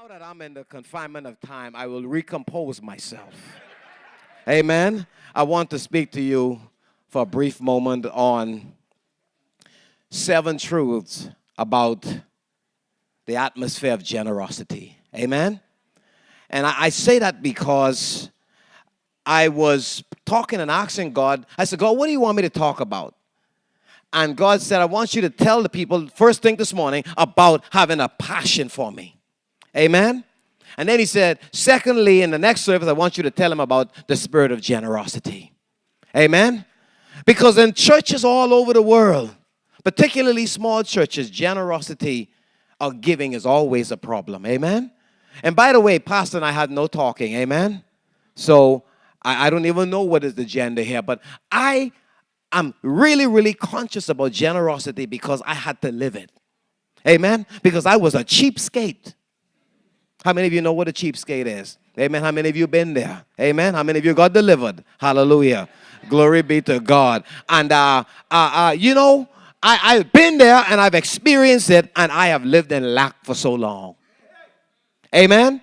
Now that I'm in the confinement of time, I will recompose myself. Amen. I want to speak to you for a brief moment on 7 truths about the atmosphere of generosity. Amen. And I say that because I was talking and asking God, I said, God, what do you want me to talk about? And God said, I want you to tell the people first thing this morning about having a passion for me. Amen. And then he said, secondly, in the next service, I want you to tell them about the spirit of generosity. Amen. Because in churches all over the world, particularly small churches, generosity or giving is always a problem. Amen. And by the way, Pastor and I had no talking. Amen. So I don't even know what is the agenda here, but I'm really, really conscious about generosity because I had to live it. Amen. Because I was a cheapskate. How many of you know what a cheapskate is? Amen. How many of you been there? Amen. How many of you got delivered? Hallelujah. Glory be to God. And, I've been there and I've experienced it and I have lived in lack for so long. Amen.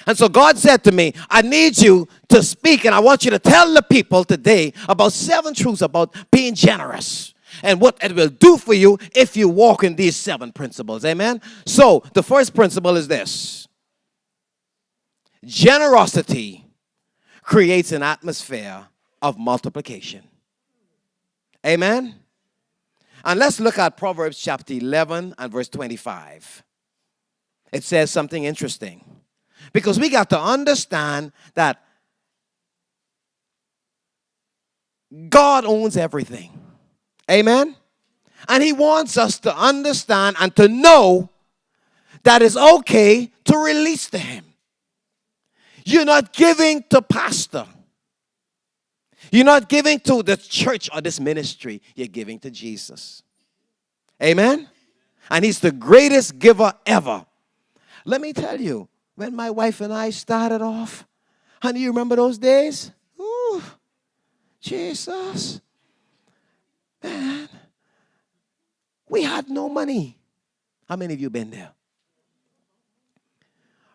And so God said to me, I need you to speak and I want you to tell the people today about 7 truths about being generous and what it will do for you if you walk in these 7 principles. Amen. So the first principle is this. Generosity creates an atmosphere of multiplication. Amen. And let's look at Proverbs chapter 11 and verse 25. It says something interesting. Because we got to understand that God owns everything. Amen? And he wants us to understand and to know that it's okay to release to him. You're not giving to pastor. You're not giving to the church or this ministry. You're giving to Jesus. Amen? And he's the greatest giver ever. Let me tell you, when my wife and I started off, honey, you remember those days? Ooh, Jesus. Man, we had no money. How many of you been there?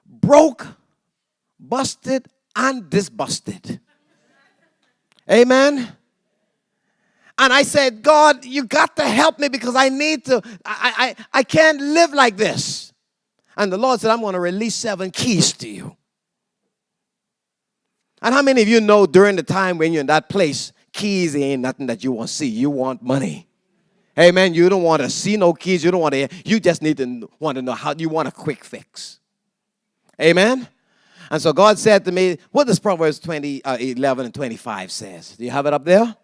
Broke, busted, and disbusted. Amen. And I said, God, you got to help me because I need to, I can't live like this. And the Lord said, I'm going to release 7 keys to you. And how many of you know during the time when you're in that place, keys ain't nothing that you want to see. You want money. Amen. You don't want to see no keys. You don't want to, you just want to know how you want a quick fix. Amen. And so God said to me, what does Proverbs 11 and 25 says? Do you have it up there?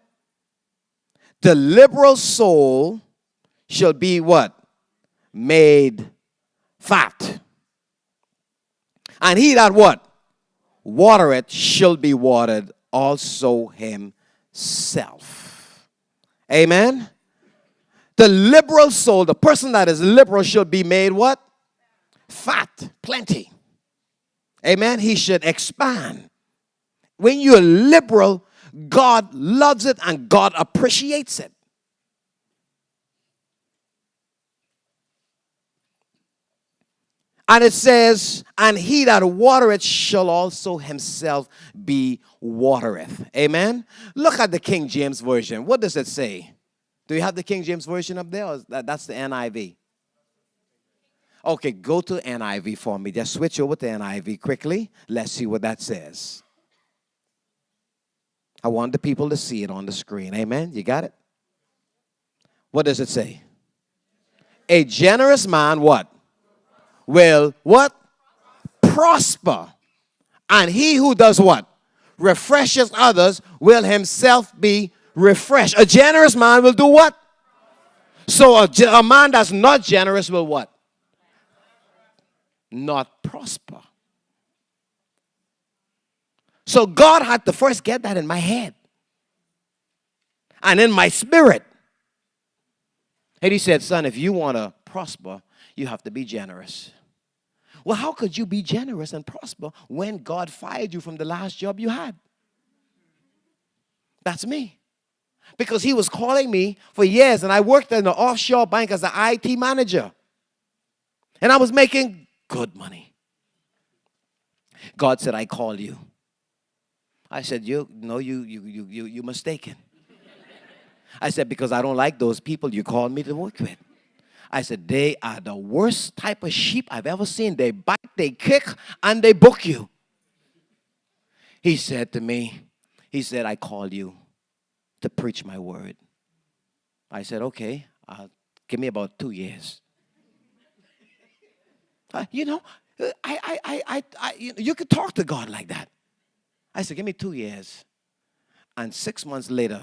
The liberal soul shall be what? Made fat. And he that what? Watereth shall be watered also himself. Amen. The liberal soul, the person that is liberal shall be made what? Fat. Plenty. Amen. He should expand. When you're liberal, God loves it and God appreciates it. And it says, and he that watereth shall also himself be watereth. Amen. Look at the King James Version. What does it say? Do you have the King James Version up there? Or that's the NIV. Okay, go to NIV for me. Just switch over to NIV quickly. Let's see what that says. I want the people to see it on the screen. Amen. You got it? What does it say? A generous man, what? Will what? Prosper. And he who does what? Refreshes others will himself be refreshed. A generous man will do what? So a man that's not generous will what? Not prosper. So God had to first get that in my head and in my spirit. And he said, son, if you want to prosper, you have to be generous. Well, how could you be generous and prosper when God fired you from the last job you had? That's me. Because he was calling me for years, and I worked in an offshore bank as an IT manager. And I was making good money. God said, I call you. I said, you mistaken. I said, because I don't like those people you called me to work with. I said, they are the worst type of sheep I've ever seen. They bite, they kick, and they book you. He said to me, he said, I call you to preach my word. I said, okay, give me about 2 years. You could talk to God like that. I said, give me 2 years. And 6 months later,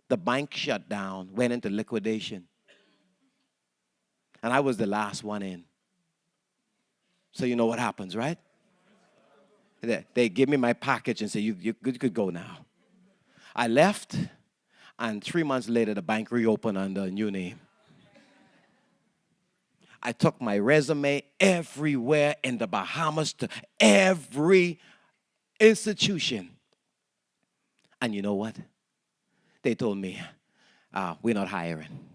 the bank shut down, went into liquidation. And I was the last one in. So you know what happens, right? They give me my package and say, you could go now. I left, and 3 months later, the bank reopened under a new name. I took my resume everywhere in the Bahamas to every institution. And you know what? They told me, we're not hiring.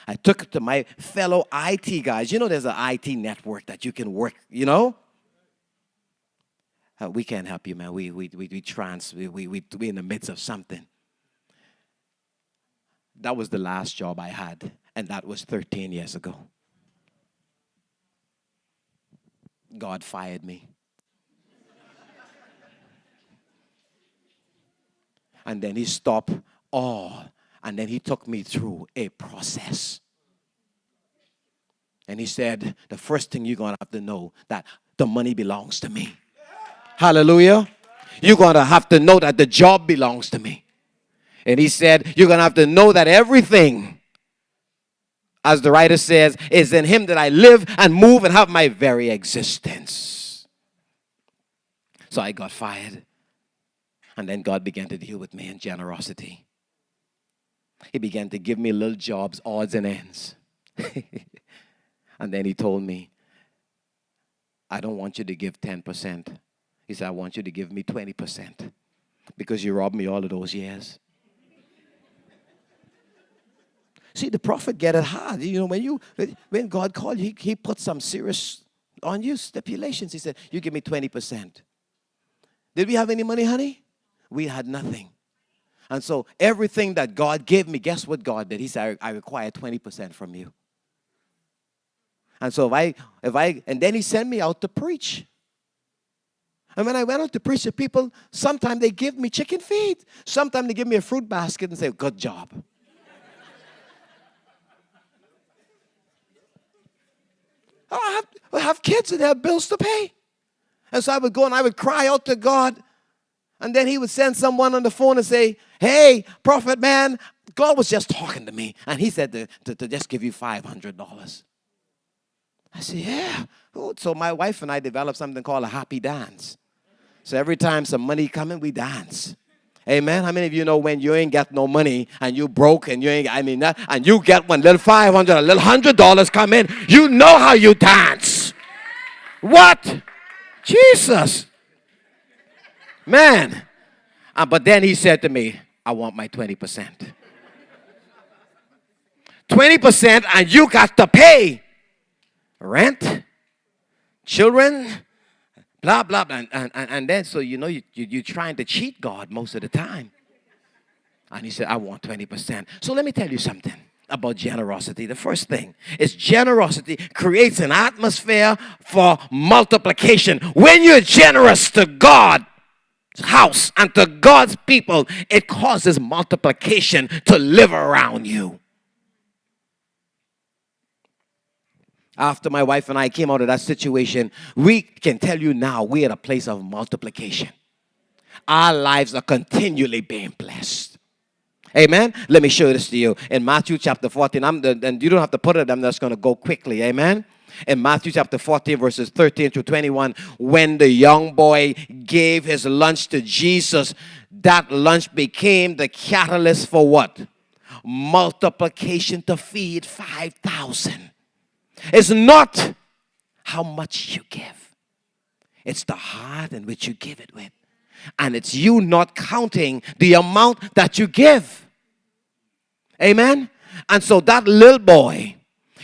I took it to my fellow IT guys. You know there's an IT network that you can work, you know? We can't help you, man. We're in the midst of something. That was the last job I had, and that was 13 years ago. God fired me. And then he stopped all. And then he took me through a process. And he said, the first thing you're going to have to know that the money belongs to me. Hallelujah. You're going to have to know that the job belongs to me. And he said, you're going to have to know that everything, as the writer says, is in him that I live and move and have my very existence. So I got fired. And then God began to deal with me in generosity. He began to give me little jobs, odds and ends. And then he told me, I don't want you to give 10%. He said, I want you to give me 20% because you robbed me all of those years. See, the prophet get it hard. You know, when God called you, he put some serious on you stipulations. He said, you give me 20%. Did we have any money, honey? We had nothing. And so everything that God gave me, guess what God did? He said, I require 20% from you. And so and then he sent me out to preach. And when I went out to preach to people, sometimes they give me chicken feed. Sometimes they give me a fruit basket and say, good job. I have kids and they have bills to pay. And so I would go and I would cry out to God. And then he would send someone on the phone and say, hey, prophet man, God was just talking to me. And he said to just give you $500. I said, yeah. So my wife and I developed something called a happy dance. So every time some money come in, we dance. Amen. How many of you know when you ain't got no money and you broke and you ain't, and you get one little $500, a little $100 come in, you know how you dance. What? Jesus. Man. But then he said to me, I want my 20%. 20% and you got to pay rent, children, blah, blah, blah. And then so you know you're trying to cheat God most of the time. And he said, I want 20%. So let me tell you something about generosity. The first thing is generosity creates an atmosphere for multiplication. When you're generous to God's house and to God's people, it causes multiplication to live around you. After my wife and I came out of that situation, we can tell you now we're at a place of multiplication. Our lives are continually being blessed. Amen. Let me show this to you. In Matthew chapter 14, and you don't have to put it, I'm just going to go quickly. Amen. In Matthew chapter 14, verses 13 to 21, when the young boy gave his lunch to Jesus, that lunch became the catalyst for what? Multiplication to feed 5,000. It's not how much you give. It's the heart in which you give it with. And it's you not counting the amount that you give. Amen? And so that little boy,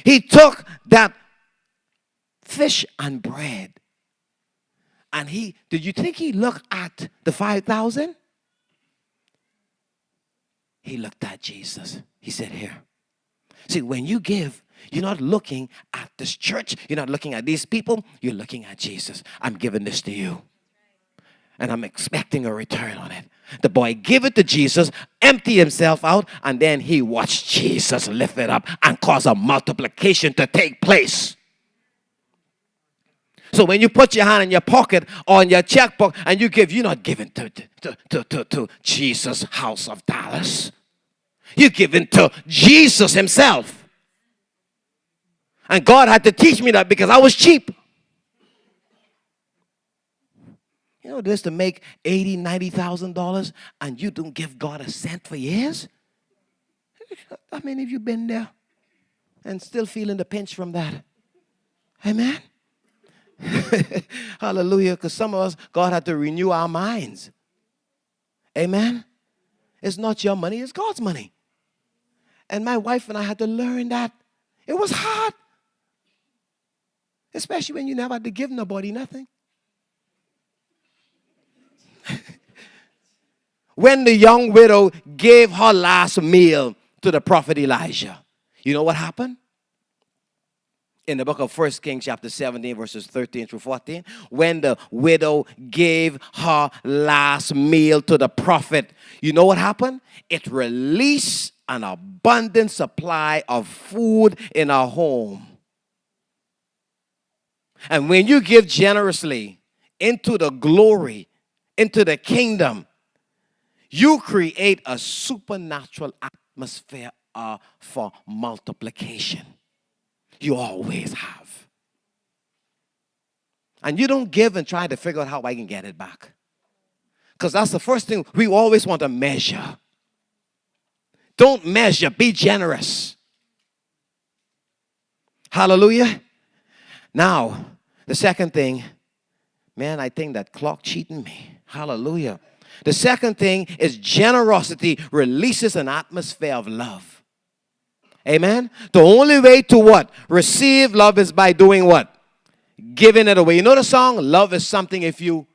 he took that fish and bread And did you think he looked at the 5,000? He looked at Jesus. He said, here. See, when you give, you're not looking at this church. You're not looking at these people. You're looking at Jesus. I'm giving this to you. And I'm expecting a return on it. The boy gave it to Jesus, emptied himself out, and then he watched Jesus lift it up and cause a multiplication to take place. So when you put your hand in your pocket or in your checkbook and you give, you're not giving to Jesus' house of dollars. You're giving to Jesus himself. And God had to teach me that because I was cheap. You know, this to make $80,000, $90,000 and you don't give God a cent for years? How many of you been there and still feeling the pinch from that? Amen? Hallelujah. Because some of us, God had to renew our minds. Amen? It's not your money, it's God's money. And my wife and I had to learn that. It was hard. Especially when you never had to give nobody nothing. When the young widow gave her last meal to the prophet Elijah, you know what happened? In the book of 1 Kings chapter 17, verses 13 through 14, when the widow gave her last meal to the prophet, you know what happened? It released an abundant supply of food in her home. And when you give generously into the glory, into the kingdom, you create a supernatural atmosphere for multiplication. You always have. And you don't give and try to figure out how I can get it back. Because that's the first thing we always want to measure. Don't measure, be generous. Hallelujah. Now, the second thing, man, I think that clock cheating me. Hallelujah. The second thing is generosity releases an atmosphere of love. Amen? The only way to what? Receive love is by doing what? Giving it away. You know the song? Love is something if you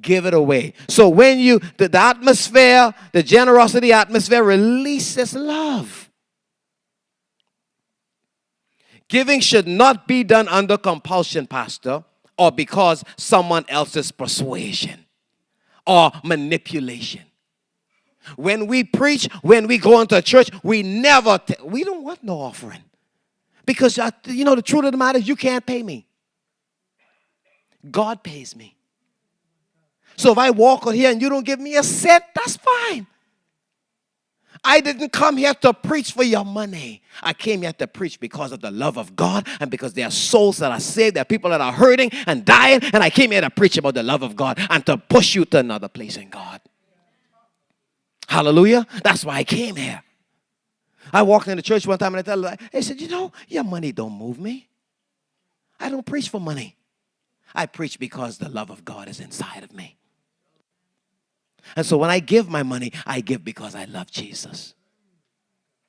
give it away. So when you, the atmosphere, the generosity atmosphere releases love. Giving should not be done under compulsion, Pastor, or because someone else's persuasion or manipulation. When we preach, when we go into a church, we don't want no offering. Because, you know, the truth of the matter is you can't pay me. God pays me. So if I walk on here and you don't give me a cent, that's fine. I didn't come here to preach for your money. I came here to preach because of the love of God and because there are souls that are saved, there are people that are hurting and dying, and I came here to preach about the love of God and to push you to another place in God. Hallelujah. That's why I came here. I walked in the church one time and I told her, I said, you know, your money don't move me. I don't preach for money. I preach because the love of God is inside of me. And so when I give my money, I give because I love Jesus.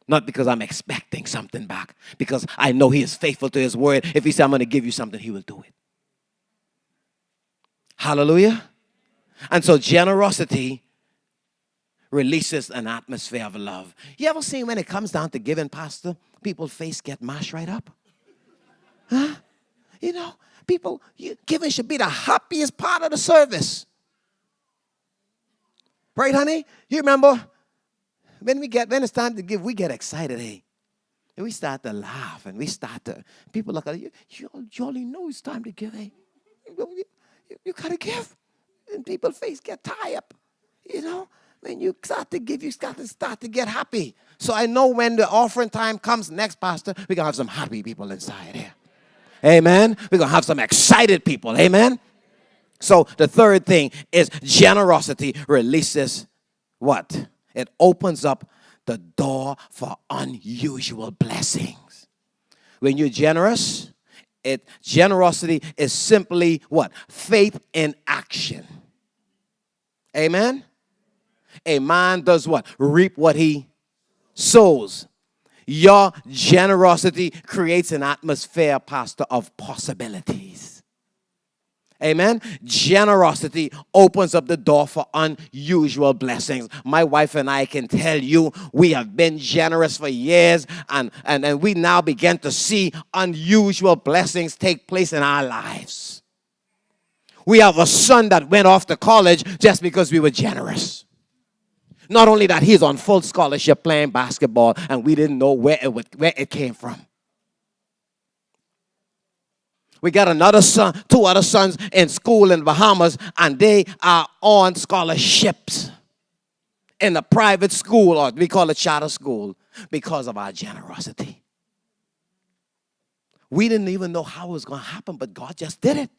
Not because I'm expecting something back. Because I know he is faithful to his word. If he said, I'm going to give you something, he will do it. Hallelujah. And so generosity releases an atmosphere of love. You ever seen when it comes down to giving, Pastor, people's face get mashed right up? Huh? You know, giving should be the happiest part of the service. Right, honey? You remember when it's time to give, we get excited, hey. And we start to laugh and people look at you, you only know it's time to give, hey. You got to give. And people's face get tired up, you know. When you start to give, you got to start to get happy. So I know when the offering time comes next, Pastor, we're going to have some happy people inside here. Amen. We're going to have some excited people. Amen. So the third thing is generosity releases what? It opens up the door for unusual blessings. When you're generous, generosity is simply what? Faith in action. Amen. A man does what? Reap what he sows. Your generosity creates an atmosphere, Pastor, of possibilities. Amen. Generosity opens up the door for unusual blessings. My wife and I can tell you we have been generous for years, and we now begin to see unusual blessings take place in our lives. We have a son that went off to college just because we were generous. Not only that, he's on full scholarship playing basketball, and we didn't know where it came from. We got another son, two other sons in school in Bahamas, and they are on scholarships in a private school, or we call it charter school, because of our generosity. We didn't even know how it was going to happen, but God just did it.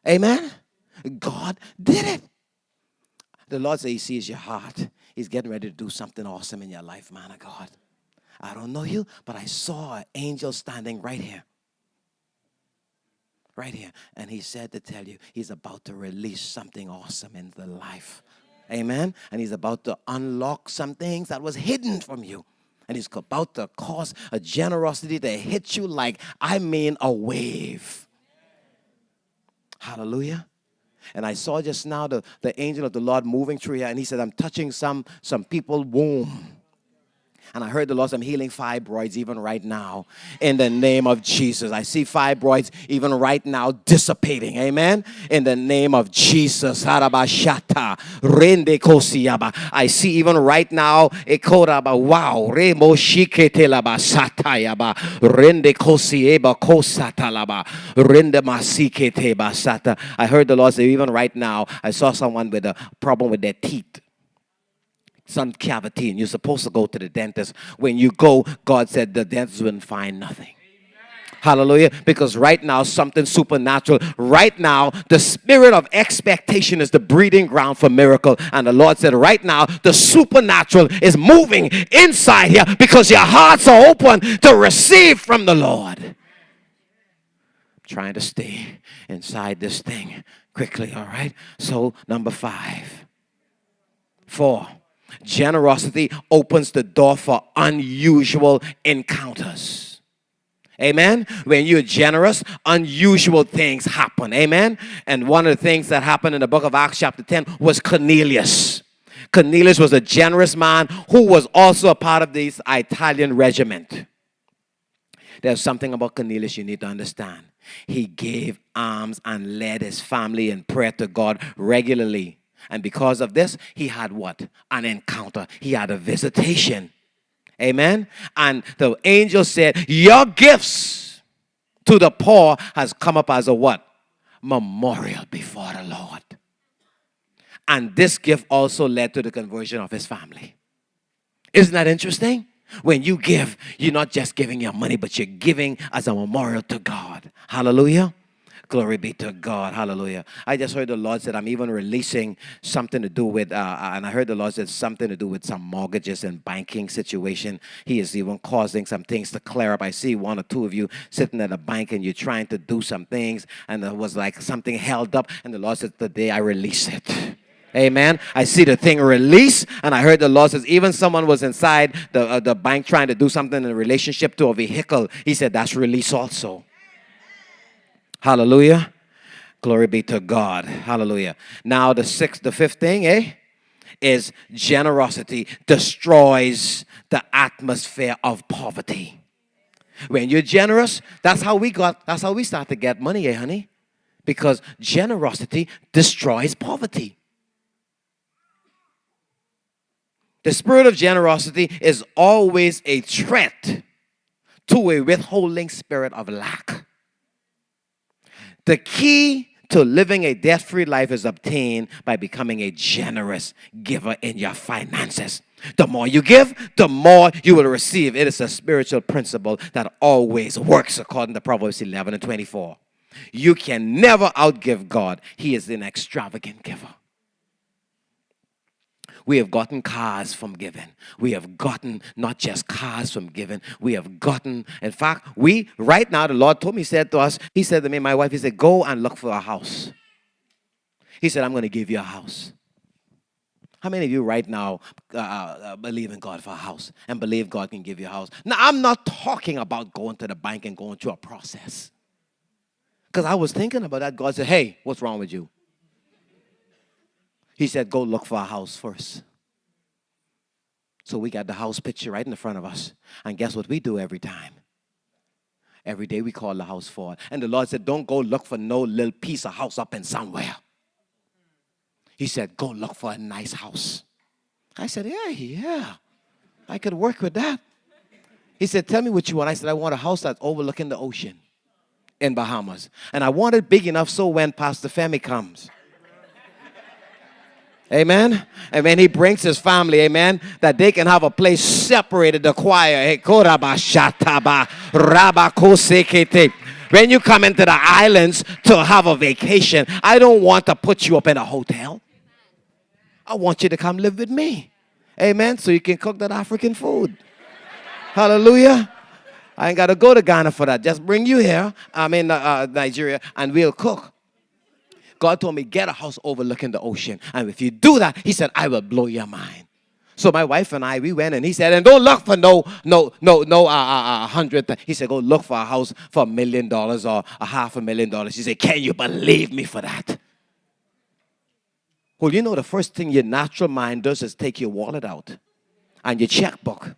Amen? God did it. The Lord said He sees your heart. He's getting ready to do something awesome in your life, man of God. I don't know you, but I saw an angel standing right here. Right here. And he said to tell you, he's about to release something awesome in the life. Amen. And he's about to unlock some things that was hidden from you. And he's about to cause a generosity to hit you like, I mean, a wave. Hallelujah. And I saw just now the angel of the Lord moving through here. And he said, I'm touching some people's womb. And I heard the Lord say, I'm healing fibroids even right now in the name of Jesus. I see fibroids even right now dissipating. Amen. In the name of Jesus. I see even right now, wow. I heard the Lord say, even right now, I saw someone with a problem with their teeth. Some cavity, and you're supposed to go to the dentist. When you go, God said the dentist wouldn't find nothing. Hallelujah. Because right now, something supernatural. Right now, the spirit of expectation is the breeding ground for miracle. And the Lord said, right now, the supernatural is moving inside here because your hearts are open to receive from the Lord. I'm trying to stay inside this thing quickly, all right? So, number 4. Generosity opens the door for unusual encounters. Amen. When you're generous, unusual things happen. Amen. And one of the things that happened in the book of Acts chapter 10 was Cornelius. Cornelius was a generous man who was also a part of this Italian regiment. There's something about Cornelius you need to understand. He gave alms and led his family in prayer to God regularly. And because of this, he had what? An encounter. He had a visitation. Amen? And the angel said, your gifts to the poor has come up as a what? Memorial before the Lord. And this gift also led to the conversion of his family. Isn't that interesting? When you give, you're not just giving your money, but you're giving as a memorial to God. Hallelujah. Glory be to God. Hallelujah. I just heard the Lord said, I'm even releasing something to do with, and I heard the Lord said something to do with some mortgages and banking situation. He is even causing some things to clear up. I see one or two of you sitting at a bank and you're trying to do some things and there was like something held up. And the Lord said, today I release it. Amen. I see the thing release, and I heard the Lord says even someone was inside the bank trying to do something in relationship to a vehicle. He said that's release also. Hallelujah. Glory be to God. Hallelujah. Now the fifth thing, is generosity destroys the atmosphere of poverty. When you're generous, that's how we start to get money, honey? Because generosity destroys poverty. The spirit of generosity is always a threat to a withholding spirit of lack. The key to living a debt-free life is obtained by becoming a generous giver in your finances. The more you give, the more you will receive. It is a spiritual principle that always works according to Proverbs 11:24. You can never outgive God. He is an extravagant giver. We have gotten cars from giving. We have gotten not just cars from giving. We have gotten, in fact, right now, the Lord told me, he said to me, my wife, he said, go and look for a house. He said, I'm going to give you a house. How many of you right now believe in God for a house and believe God can give you a house? Now, I'm not talking about going to the bank and going through a process. Because I was thinking about that. God said, hey, what's wrong with you? He said, go look for a house first. So we got the house picture right in front of us. And guess what we do every time? Every day we call the house for it. And the Lord said, don't go look for no little piece of house up in somewhere. He said, go look for a nice house. I said, yeah, I could work with that. He said, tell me what you want. I said, I want a house that's overlooking the ocean in Bahamas. And I want it big enough so when Pastor Femi comes, amen, and when he brings his family, amen, that they can have a place separated, the choir. When you come into the islands to have a vacation, I don't want to put you up in a hotel. I want you to come live with me. Amen. So you can cook that African food. Hallelujah. I ain't got to go to Ghana for that. Just bring you here. I'm in Nigeria and we'll cook. God told me, get a house overlooking the ocean. And if you do that, he said, I will blow your mind. So my wife and I, we went and he said, and don't look for no 100. He said, go look for a house for $1 million or $500,000. He said, can you believe me for that? Well, you know, the first thing your natural mind does is take your wallet out and your checkbook.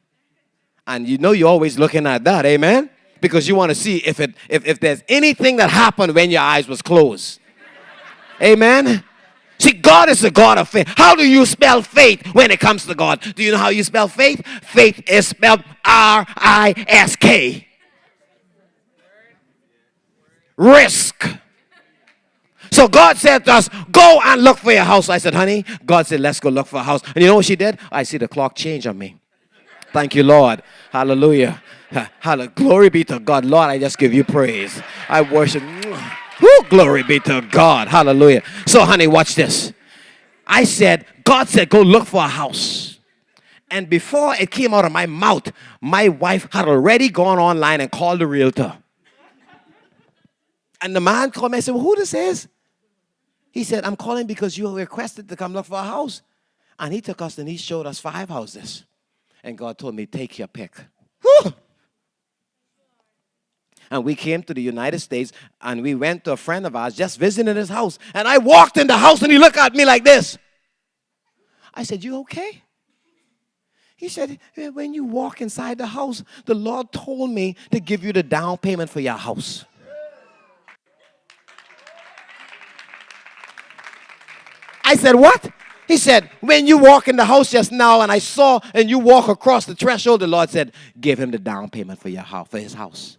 And you know you're always looking at that, amen? Because you want to see if there's anything that happened when your eyes was closed. Amen? See, God is a God of faith. How do you spell faith when it comes to God? Do you know how you spell faith? Faith is spelled R-I-S-K. Risk. So God said to us, go and look for your house. I said, honey, God said, let's go look for a house. And you know what she did? I see the clock change on me. Thank you, Lord. Hallelujah. Hallelujah. Glory be to God. Lord, I just give you praise. I worship. Woo, glory be to God. Hallelujah. So, honey, watch this. I said, God said, go look for a house. And before it came out of my mouth, my wife had already gone online and called the realtor. And the man called me and said, well, who this is? He said, I'm calling because you requested to come look for a house. And he took us and he showed us 5 houses. And God told me, take your pick. Whew. And we came to the United States and we went to a friend of ours just visiting his house. And I walked in the house and he looked at me like this. I said, you okay? He said, when you walk inside the house, the Lord told me to give you the down payment for your house. I said, what? He said, when you walk in the house just now and I saw and you walk across the threshold, the Lord said, give him the down payment for your house, for his house.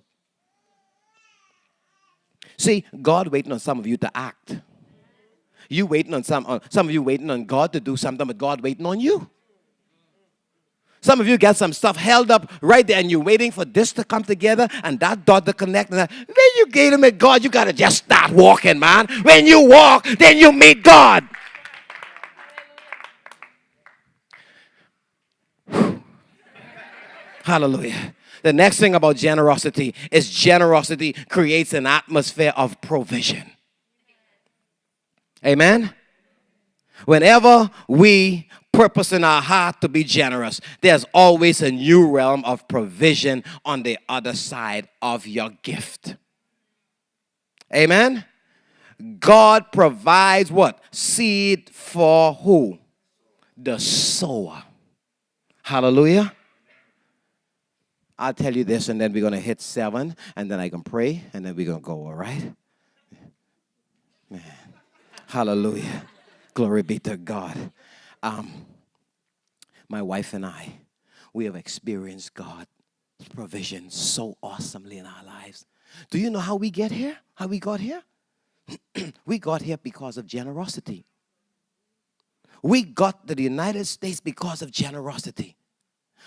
See, God waiting on some of you to act. You waiting on some of you waiting on God to do something, but God waiting on you. Some of you got some stuff held up right there and you're waiting for this to come together and that dot to connect. And that. When you gave him at God, you got to just start walking, man. When you walk, then you meet God. Hallelujah. The next thing about generosity is generosity creates an atmosphere of provision. Amen? Whenever we purpose in our heart to be generous, there's always a new realm of provision on the other side of your gift. Amen? God provides what? Seed for who? The sower. Hallelujah. I'll tell you this and then we're going to hit 7 and then I can pray and then we're going to go, all right? Man. Hallelujah. Glory be to God. My wife and I, we have experienced God's provision so awesomely in our lives. Do you know how we get here? How we got here? We got here because of generosity. We got to the United States because of generosity.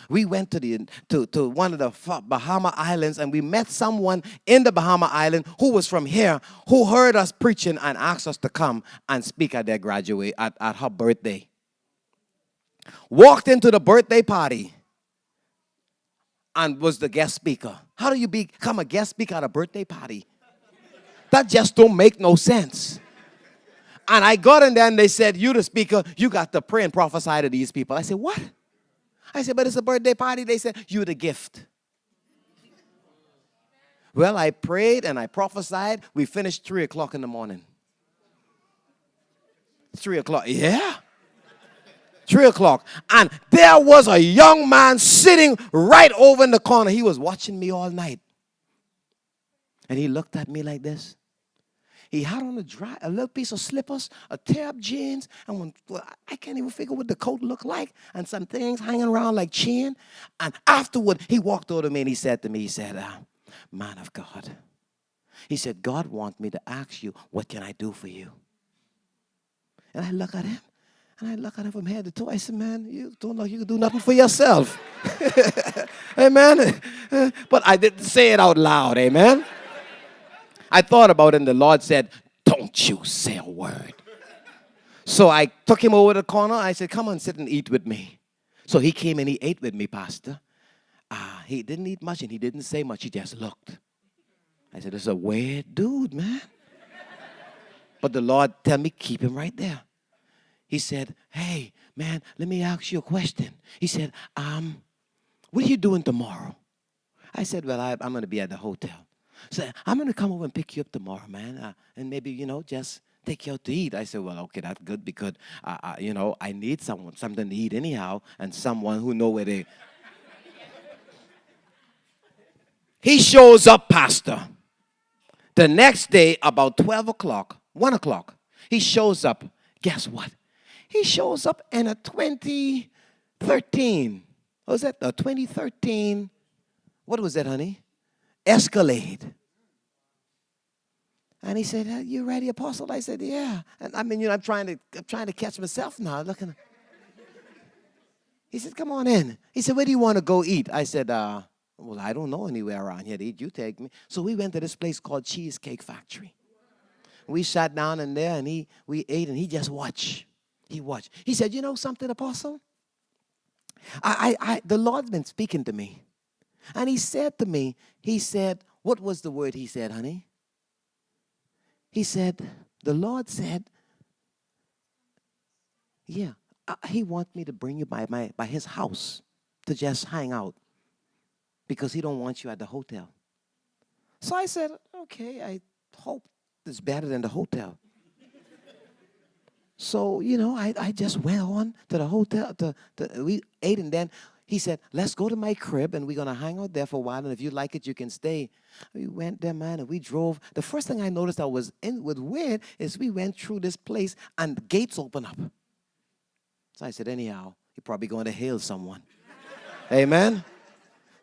We went to one of the Bahama Islands and we met someone in the Bahama Island who was from here, who heard us preaching and asked us to come and speak at their graduate, at her birthday. Walked into the birthday party and was the guest speaker. How do you become a guest speaker at a birthday party? That just don't make no sense. And I got in there and they said, you the speaker, you got to pray and prophesy to these people. I said, what? I said, but it's a birthday party. They said, you the gift. Well, I prayed and I prophesied. We finished 3 o'clock in the morning. 3 o'clock, yeah. 3 o'clock. And there was a young man sitting right over in the corner. He was watching me all night. And he looked at me like this. He had on a little piece of slippers, a tear-up jeans, and I can't even figure what the coat looked like, and some things hanging around like chain. And afterward, he walked over to me and he said to me, he said, man of God. He said, God wants me to ask you, what can I do for you? And I look at him, and I look at him from head to toe. I said, man, you don't look like you can do nothing for yourself. Amen. But I didn't say it out loud, amen. I thought about it, and the Lord said, don't you say a word. So I took him over the corner. I said, come on, sit and eat with me. So he came and he ate with me, Pastor. He didn't eat much, and he didn't say much. He just looked. I said, this is a weird dude, man. But the Lord tell me, keep him right there. He said, hey, man, let me ask you a question. He said, what are you doing tomorrow? I said, well, I'm going to be at the hotel. So I'm going to come over and pick you up tomorrow, man, and maybe, just take you out to eat. I said, well, okay, that's good because, I need something to eat anyhow, and someone who know where they... He shows up, Pastor. The next day, about 12 o'clock, 1 o'clock, he shows up. Guess what? He shows up in a 2013. What was that? A 2013, what was that, honey? Escalade. And he said, you ready, Apostle? I said, yeah. And I'm trying to catch myself now. Looking. He said, come on in. He said, where do you want to go eat? I said, well, I don't know anywhere around here to eat. You take me. So we went to this place called Cheesecake Factory. We sat down in there and we ate and he just watched. He watched. He said, you know something, Apostle? The Lord's been speaking to me. And he said to me, he said, what was the word he said, honey? He said, the Lord said, yeah, he wants me to bring you by his house to just hang out because he don't want you at the hotel. So I said, okay, I hope it's better than the hotel. So, I just went on to the hotel. We ate, and then he said, let's go to my crib, and we're going to hang out there for a while, and if you like it, you can stay. We went there, man, and we drove. The first thing I noticed that was weird is we went through this place, and the gates opened up. So I said, anyhow, you're probably going to hail someone. Amen?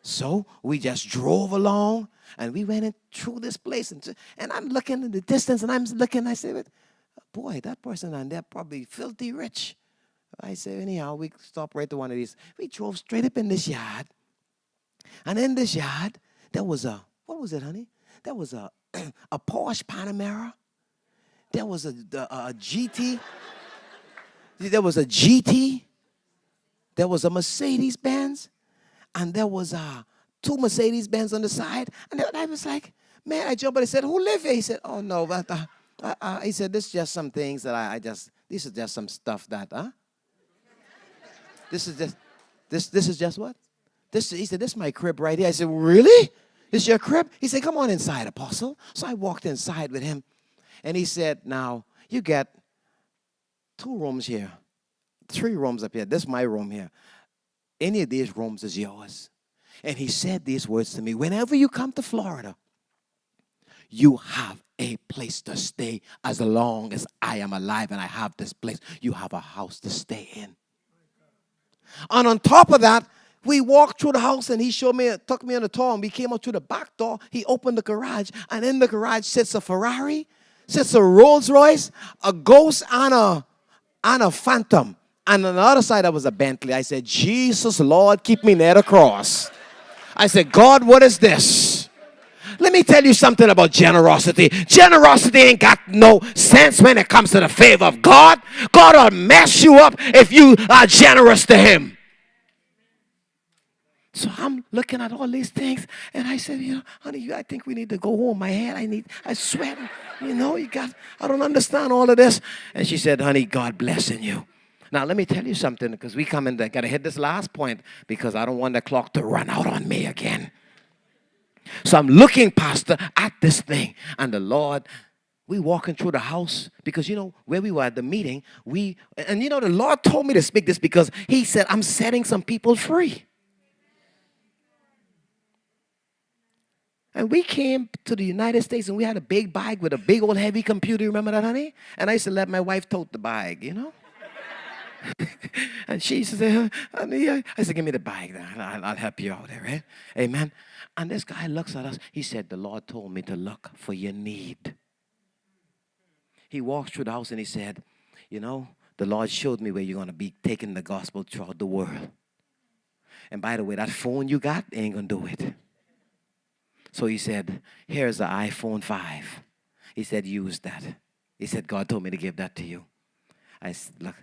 So we just drove along, and we went in through this place, and I'm looking in the distance, and I said, boy, that person and they're probably filthy rich. I said, anyhow, we stopped right to one of these. We drove straight up in this yard. And in this yard, there was what was it, honey? There was a Porsche Panamera. There was a GT. There was a GT. There was a Mercedes-Benz. And there was 2 Mercedes-Benz on the side. And I was like, man, I jumped and I said, who live here? He said, oh, no, but... he said, this is just some things that this is just some stuff that, This is just what? He said, this is my crib right here. I said, really? This is your crib? He said, come on inside, Apostle. So I walked inside with him. And he said, now, you get 2 rooms here, 3 rooms up here. This is my room here. Any of these rooms is yours. And he said these words to me, whenever you come to Florida, you have a place to stay as long as I am alive and I have this place. You have a house to stay in. And on top of that, we walked through the house and he took me on the tour and we came up to the back door. He opened the garage and in the garage sits a Ferrari, sits a Rolls Royce, a Ghost and a Phantom. And on the other side, there was a Bentley. I said, Jesus, Lord, keep me near the cross. I said, God, what is this? Let me tell you something about generosity. Generosity ain't got no sense when it comes to the favor of God. God will mess you up if you are generous to him. So I'm looking at all these things, and I said, honey, I think we need to go home. I sweat, I don't understand all of this. And she said, honey, God blessing you. Now, let me tell you something, because we got to hit this last point, because I don't want the clock to run out on me again. So I'm looking, Pastor, at this thing. And the Lord, we walking through the house because, where we were at the meeting, the Lord told me to speak this because he said, I'm setting some people free. And we came to the United States and we had a big bag with a big old heavy computer. You remember that, honey? And I used to let my wife tote the bag, And she said, honey, I said, give me the bag. I'll help you out there, right? Amen. And this guy looks at us. He said, the Lord told me to look for your need. He walked through the house and he said, the Lord showed me where you're going to be taking the gospel throughout the world. And by the way, that phone you got ain't going to do it. So he said, here's the iPhone 5. He said, use that. He said, God told me to give that to you. I start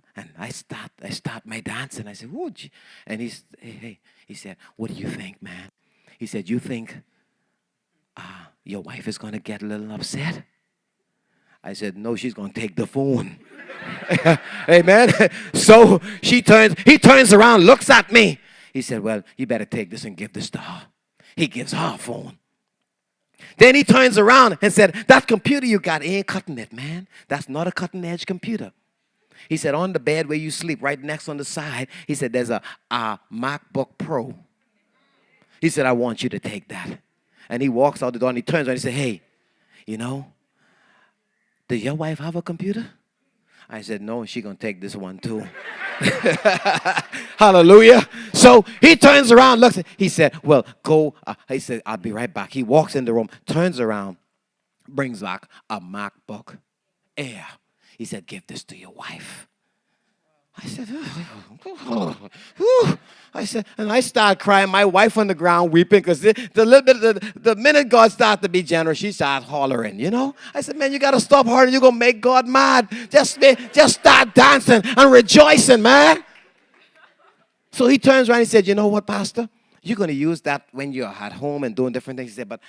my dance and I said, oh, gee. And he said, what do you think, man? He said, you think your wife is going to get a little upset? I said, no, she's going to take the phone. Amen. So he turns around, looks at me. He said, well, you better take this and give this to her. He gives her a phone. Then he turns around and said, that computer you got ain't cutting it, man. That's not a cutting edge computer. He said, on the bed where you sleep, right next on the side, he said, there's a MacBook Pro. He said, I want you to take that. And he walks out the door and he turns around and he said, hey, does your wife have a computer? I said, no, she's going to take this one too. Hallelujah. So he turns around, looks at, he said, well, go. He said, I'll be right back. He walks in the room, turns around, brings back a MacBook Air. He said, give this to your wife. I said, I said, and I started crying. My wife on the ground weeping because the minute God started to be generous, she started hollering, I said, man, you got to stop hollering. You're going to make God mad. Just start dancing and rejoicing, man. So he turns around and he said, you know what, Pastor? You're going to use that when you're at home and doing different things. He said, but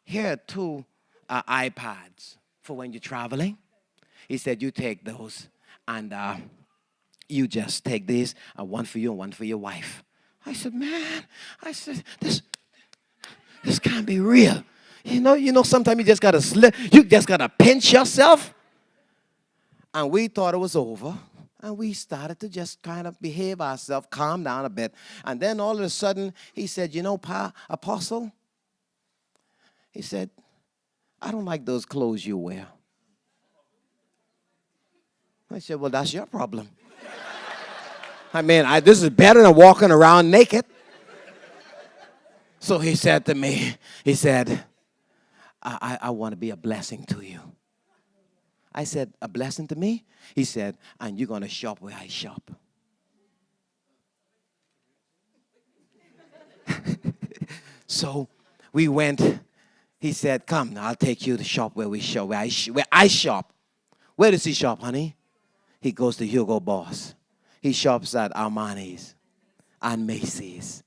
here are 2 iPads for when you're traveling. He said, you take those and you just take these, one for you and one for your wife. I said, man, this can't be real. Sometimes you just got to slip. You just got to pinch yourself. And we thought it was over. And we started to just kind of behave ourselves, calm down a bit. And then all of a sudden, he said, Apostle, he said, I don't like those clothes you wear. I said, well, that's your problem. I mean, this is better than walking around naked. So he said to me, he said, I want to be a blessing to you. I said, a blessing to me? He said, and you're going to shop where I shop. So we went. He said, come, I'll take you to shop where we shop, where I shop. Where does he shop, honey? He goes to Hugo Boss. He shops at Armani's and Macy's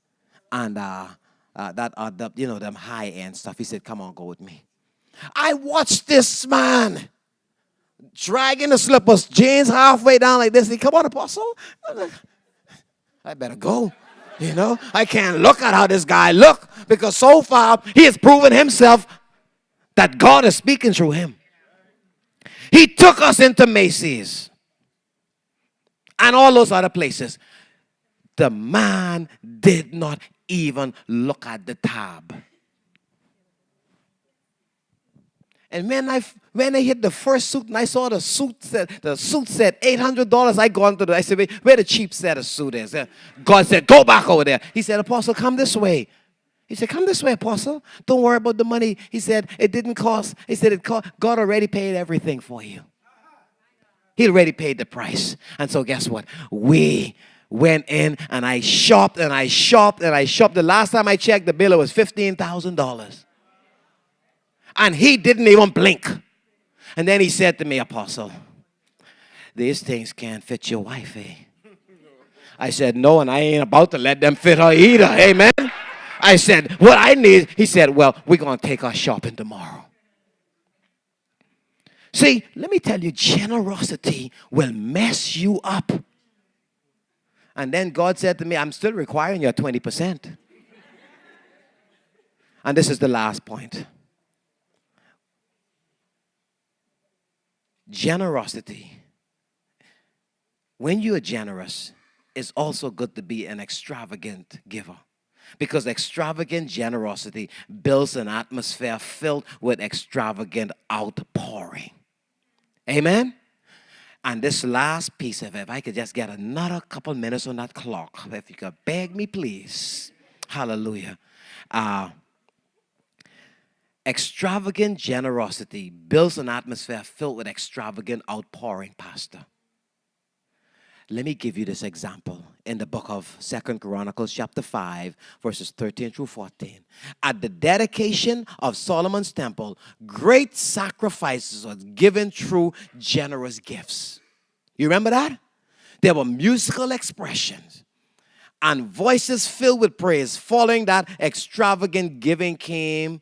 and them high-end stuff. He said, come on, go with me. I watched this man dragging the slippers, jeans halfway down like this. He said, come on, Apostle. I better go. I can't look at how this guy look because so far he has proven himself that God is speaking through him. He took us into Macy's and all those other places. The man did not even look at the tab. And when I hit the first suit and I saw the suit said $800, I said, where the cheap set of suit is? God said, go back over there. He said, Apostle, come this way. He said, come this way, Apostle. Don't worry about the money. He said, it didn't cost. He said, God already paid everything for you. He already paid the price. And so guess what? We went in and I shopped and I shopped and I shopped. The last time I checked the bill, it was $15,000. And he didn't even blink. And then he said to me, Apostle, these things can't fit your wife, eh? I said, no, and I ain't about to let them fit her either. Amen. I said, what I need, he said, well, we're going to take our shopping tomorrow. See, let me tell you, generosity will mess you up. And then God said to me, I'm still requiring your 20%. And this is the last point. Generosity. When you are generous, it's also good to be an extravagant giver. Because extravagant generosity builds an atmosphere filled with extravagant outpouring. Amen? And this last piece of it, if I could just get another couple minutes on that clock, if you could beg me, please. Hallelujah. Extravagant generosity builds an atmosphere filled with extravagant outpouring, Pastor. Let me give you this example in the book of 2 Chronicles chapter 5, verses 13 through 14. At the dedication of Solomon's temple, great sacrifices were given through generous gifts. You remember that? There were musical expressions and voices filled with praise. Following that extravagant giving came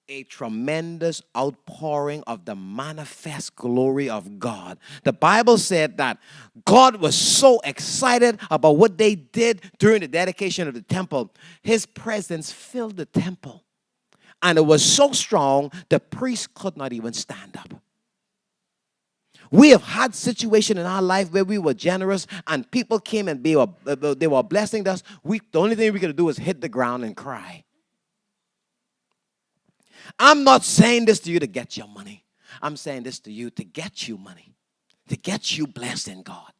a tremendous outpouring of the manifest glory of God. The Bible said that God was so excited about what they did during the dedication of the temple. His presence filled the temple. And it was so strong, the priest could not even stand up. We have had situations in our life where we were generous and people came and they were blessing us. The only thing we could do is hit the ground and cry. I'm not saying this to you to get your money. I'm saying this to you to get you money, to get you blessed in God.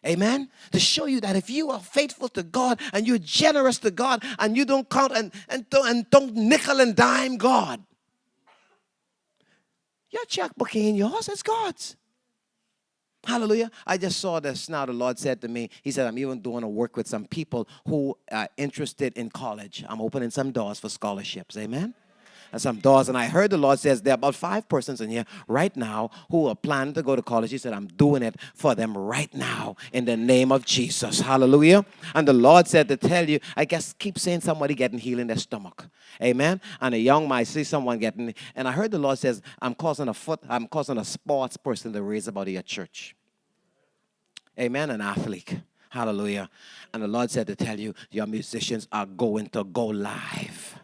Amen? To show you that if you are faithful to God and you're generous to God and you don't count and don't nickel and dime God, your checkbook ain't yours, it's God's. Hallelujah. I just saw this now. The Lord said to me, he said, I'm even doing a work with some people who are interested in college. I'm opening some doors for scholarships. Amen? And some doors. And I heard the Lord says there are about 5 persons in here right now who are planning to go to college. He said, I'm doing it for them right now in the name of Jesus. Hallelujah. And the Lord said to tell you, I guess keep saying somebody getting healed in their stomach. Amen. And a young might see someone getting, and I heard the Lord says, I'm causing a sports person to raise about your church. Amen. An athlete. Hallelujah. And the Lord said to tell you, your musicians are going to go live.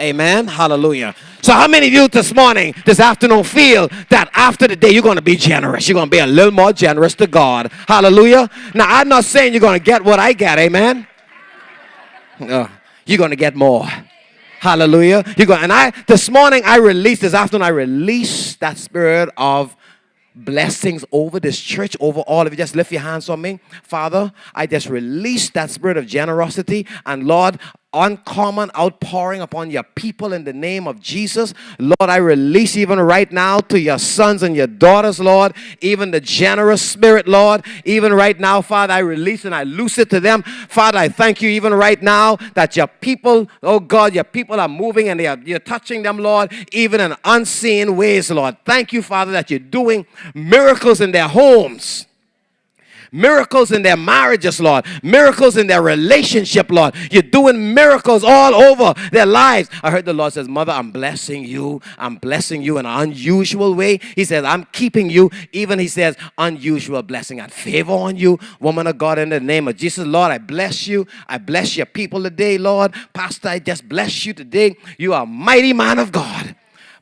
Amen. Hallelujah. So how many of you this afternoon feel that after the day you're going to be generous? You're going to be a little more generous to God. Hallelujah. Now, I'm not saying you're going to get what I get. Amen. You're going to get more. Hallelujah. This afternoon I released that spirit of blessings over this church, over all of you. Just lift your hands on me. Father, I just release that spirit of generosity and Lord, uncommon outpouring upon your people in the name of Jesus. Lord, I release even right now to your sons and your daughters, Lord, even the generous spirit, Lord. Even right now, Father, I release and I loose it to them. Father, I thank you even right now that your people, oh God, your people are moving and you're touching them, Lord, even in unseen ways, Lord. Thank you, Father, that you're doing miracles in their homes. Miracles in their marriages, Lord. Miracles in their relationship, Lord. You're doing miracles all over their lives. I heard the Lord says, Mother, I'm blessing you. I'm blessing you in an unusual way. He says, I'm keeping you. Even he says, unusual blessing and favor on you. Woman of God, in the name of Jesus, Lord, I bless you. I bless your people today, Lord. Pastor, I just bless you today. You are a mighty man of God.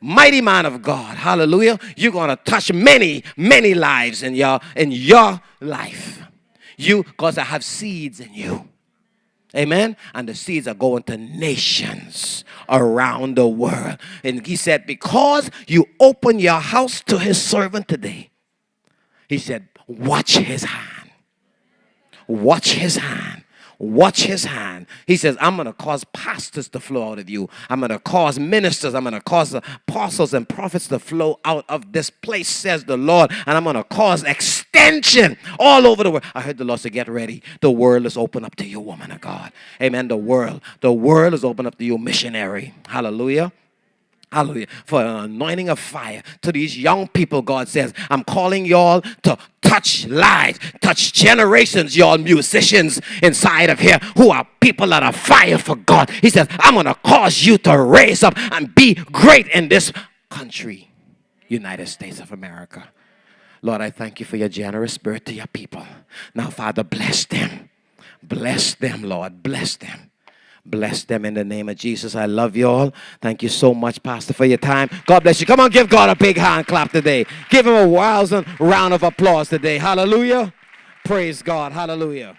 Mighty man of God. Hallelujah. You're going to touch many, many lives in your life. Because I have seeds in you. Amen. And the seeds are going to nations around the world. And he said, because you open your house to his servant today, he said, watch his hand. Watch his hand. Watch his hand. He says, I'm going to cause pastors to flow out of you. I'm going to cause ministers. I'm going to cause apostles and prophets to flow out of this place, says the Lord. And I'm going to cause extension all over the world. I heard the Lord say, get ready. The world is open up to you, woman of God. Amen. The world is open up to you, missionary. Hallelujah. Hallelujah. For an anointing of fire to these young people, God says, I'm calling y'all to touch lives, touch generations, y'all musicians inside of here who are people that are fire for God. He says, I'm going to cause you to raise up and be great in this country, United States of America. Lord, I thank you for your generous spirit to your people. Now, Father, bless them. Bless them, Lord. Bless them. Bless them in the name of Jesus. I love you all. Thank you so much, Pastor, for your time. God bless you. Come on, give God a big hand clap today. Give him a rousing round of applause today. Hallelujah. Praise God. Hallelujah.